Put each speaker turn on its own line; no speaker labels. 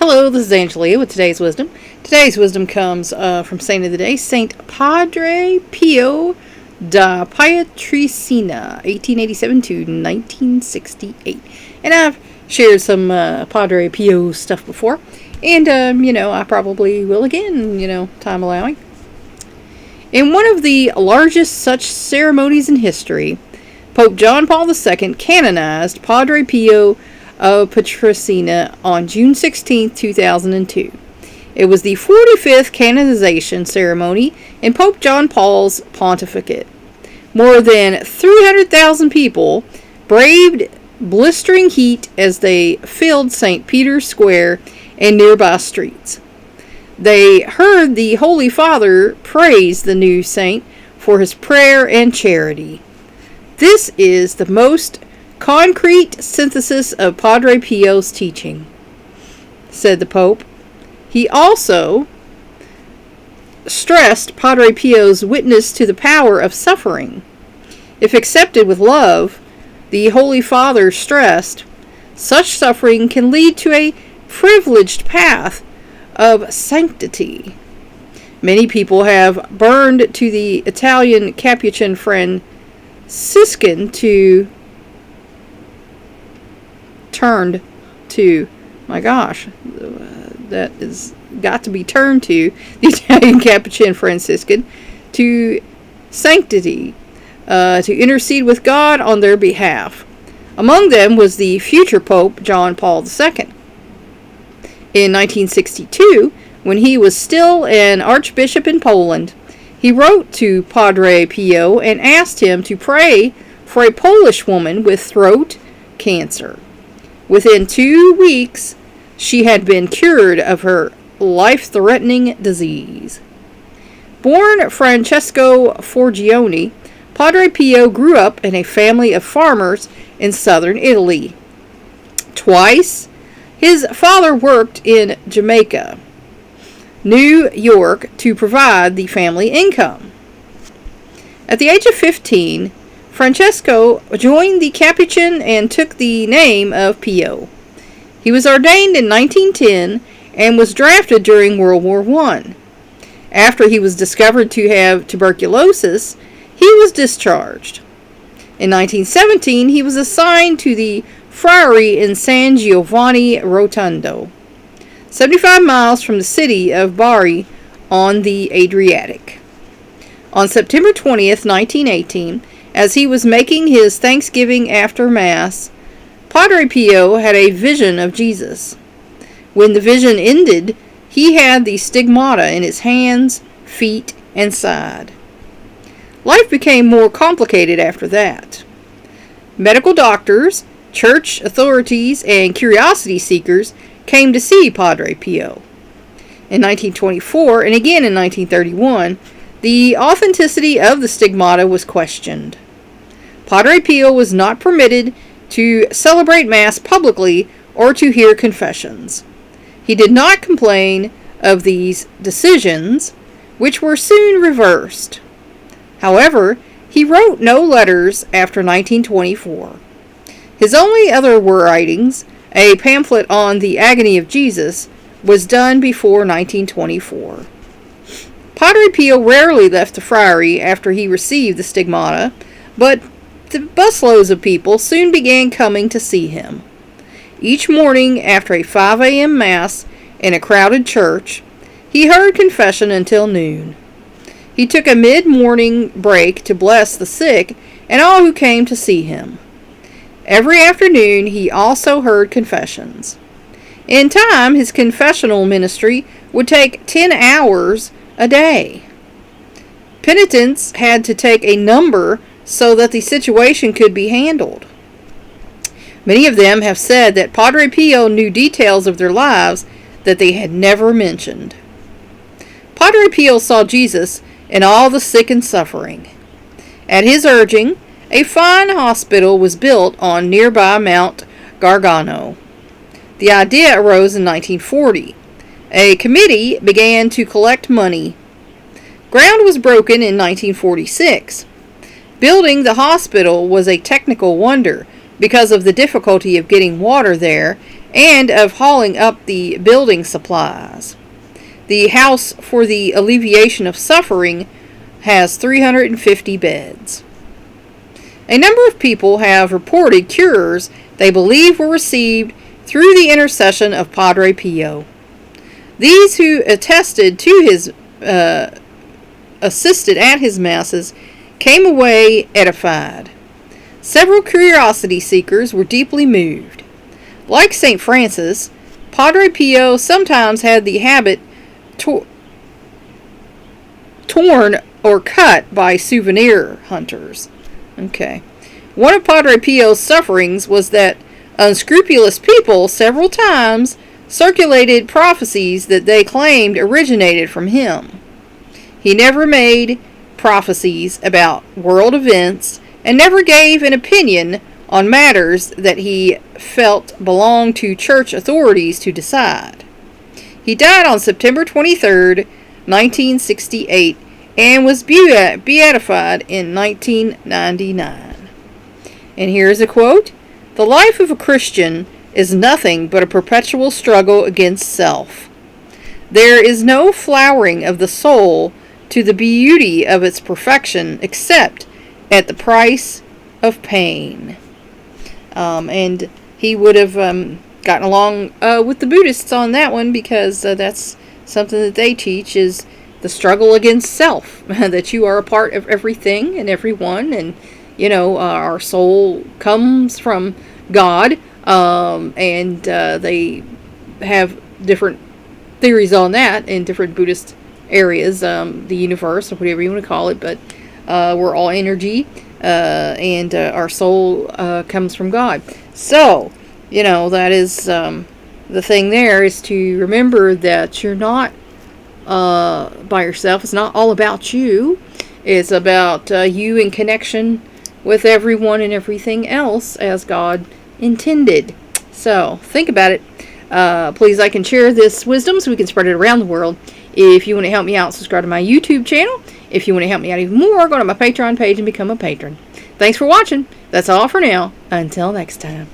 Hello, this is Angelia with today's wisdom. Today's wisdom comes from Saint of the Day, Saint Padre Pio da Pietrelcina, 1887 to 1968. And I've shared some Padre Pio stuff before, and I probably will again, time allowing. In one of the largest such ceremonies in history, Pope John Paul II canonized Padre Pio of Pietrelcina on June 16, 2002. It was the 45th canonization ceremony in Pope John Paul's pontificate. More than 300,000 people braved blistering heat as they filled St. Peter's Square and nearby streets. They heard the Holy Father praise the new saint for his prayer and charity. This is the most concrete synthesis of Padre Pio's teaching, said the Pope. He also stressed Padre Pio's witness to the power of suffering. If accepted with love, the Holy Father stressed, such suffering can lead to a privileged path of sanctity. Many people have burned to the Italian Capuchin Franciscan turned to, that is got to be turned to the Italian Capuchin Franciscan to sanctity, to intercede with God on their behalf. Among them was the future Pope John Paul II. In 1962, when he was still an archbishop in Poland, he wrote to Padre Pio and asked him to pray for a Polish woman with throat cancer. Within 2 weeks, she had been cured of her life-threatening disease. Born Francesco Forgione, Padre Pio grew up in a family of farmers in southern Italy. Twice, his father worked in Jamaica, New York, to provide the family income. At the age of 15, Francesco joined the Capuchin and took the name of Pio. He was ordained in 1910 and was drafted during World War I. After he was discovered to have tuberculosis, he was discharged. In 1917, he was assigned to the friary in San Giovanni Rotondo, 75 miles from the city of Bari on the Adriatic. On September 20th, 1918, as he was making his Thanksgiving after Mass, Padre Pio had a vision of Jesus. When the vision ended, he had the stigmata in his hands, feet, and side. Life became more complicated after that. Medical doctors, church authorities, and curiosity seekers came to see Padre Pio. In 1924 and again in 1931, the authenticity of the stigmata was questioned. Padre Pio was not permitted to celebrate Mass publicly or to hear confessions. He did not complain of these decisions, which were soon reversed. However, he wrote no letters after 1924. His only other writings, a pamphlet on the agony of Jesus, was done before 1924. Padre Pio rarely left the friary after he received the stigmata, but the busloads of people soon began coming to see him. Each morning after a 5 a.m. Mass in a crowded church, he heard confession until noon. He took a mid-morning break to bless the sick and all who came to see him. Every afternoon he also heard confessions. In time, his confessional ministry would take 10 hours a day. Penitents had to take a number so that the situation could be handled. Many of them have said that Padre Pio knew details of their lives that they had never mentioned. Padre Pio saw Jesus in all the sick and suffering. At his urging, a fine hospital was built on nearby Mount Gargano. The idea arose in 1940. A committee began to collect money. Ground was broken in 1946. Building the hospital was a technical wonder because of the difficulty of getting water there and of hauling up the building supplies. The House for the Alleviation of Suffering has 350 beds. A number of people have reported cures they believe were received through the intercession of Padre Pio. These who attested to his assisted at his masses came away edified. Several curiosity seekers were deeply moved. Like St. Francis, Padre Pio sometimes had the habit torn or cut by souvenir hunters. Okay. One of Padre Pio's sufferings was that unscrupulous people several times circulated prophecies that they claimed originated from him. He never made prophecies about world events and never gave an opinion on matters that he felt belonged to church authorities to decide. He died on September 23, 1968, and was beatified in 1999. And here's a quote: "The life of a Christian is nothing but a perpetual struggle against self. There is no flowering of the soul to the beauty of its perfection except at the price of pain." And he would have gotten along with the Buddhists on that one, because that's something that they teach, is the struggle against self, that you are a part of everything and everyone, and our soul comes from God, and they have different theories on that in different Buddhist areas, the universe, or whatever you want to call it, but we're all energy, and our soul comes from God. So, that is the thing there, is to remember that you're not by yourself. It's not all about you. It's about you in connection with everyone and everything else as God intended. So, think about it. Please like and share this wisdom so we can spread it around the world. If you want to help me out, subscribe to my YouTube channel. If you want to help me out even more, go to my Patreon page and become a patron. Thanks for watching. That's all for now. Until next time.